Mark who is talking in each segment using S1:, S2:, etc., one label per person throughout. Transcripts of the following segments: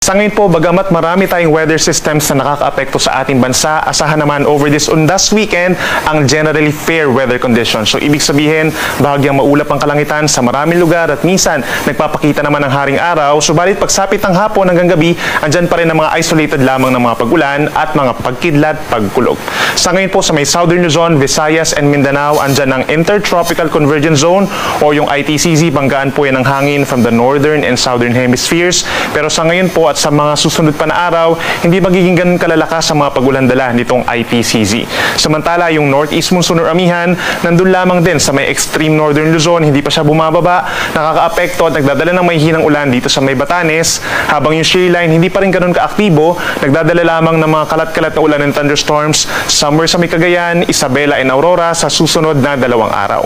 S1: Sa ngayon po, bagamat marami tayong weather systems na nakakaapekto sa ating bansa, asahan naman over this undas weekend ang generally fair weather conditions. So ibig sabihin, bahagyang maulap ang kalangitan sa maraming lugar at minsan nagpapakita naman ng haring araw. Subalit pagsapit ng hapon hanggang gabi, andyan pa rin ang mga isolated lamang ng mga pagulan at mga pagkidlat, pagkulog. Sa ngayon po sa may Southern Luzon, Visayas and Mindanao, andyan ang Intertropical Convergence Zone o yung ITCZ. Banggaan po yan ng hangin from the northern and southern hemispheres. Pero sa ngayon po at sa mga susunod pa na araw, hindi magiging ganun kalalakas sa mga pagulan-dala nitong ITCZ. Samantala, yung northeast monsoon or amihan, nandun lamang din sa may extreme northern Luzon, hindi pa siya bumababa, nakakaapekto at nagdadala ng may hinang ulan dito sa may Batanes, habang yung shear line hindi pa rin ganun kaaktibo, nagdadala lamang ng mga kalat-kalat na ulan and thunderstorms somewhere sa may Cagayan, Isabela and Aurora sa susunod na 2 araw.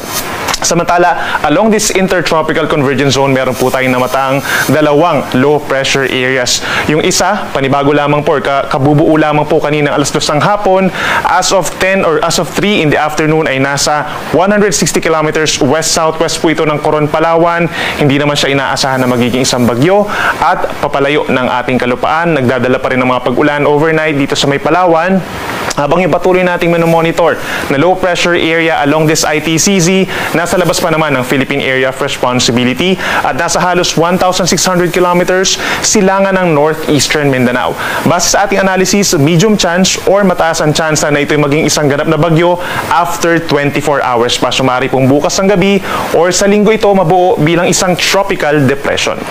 S1: Samantala, along this intertropical convergence zone, meron po tayong namatang 2 low pressure areas. Yung isa, panibago lamang po, kabubuo lamang po kanina alas 2 ng hapon. As of 10 or as of 3 in the afternoon ay nasa 160 kilometers west-southwest po ito ng Coron, Palawan. Hindi naman siya inaasahan na magiging isang bagyo at papalayo ng ating kalupaan. Nagdadala pa rin ng mga pag-ulan overnight dito sa may Palawan. Habang ipatuloy nating monitor na low pressure area along this ITCZ, nasa labas pa naman ng Philippine Area of Responsibility at nasa halos 1,600 kilometers silangan ng northeastern Mindanao. Base sa ating analysis, medium chance or mataas ang chance na ito'y maging isang ganap na bagyo after 24 hours pa. Sumari pong bukas ng gabi or sa linggo ito mabuo bilang isang tropical depression.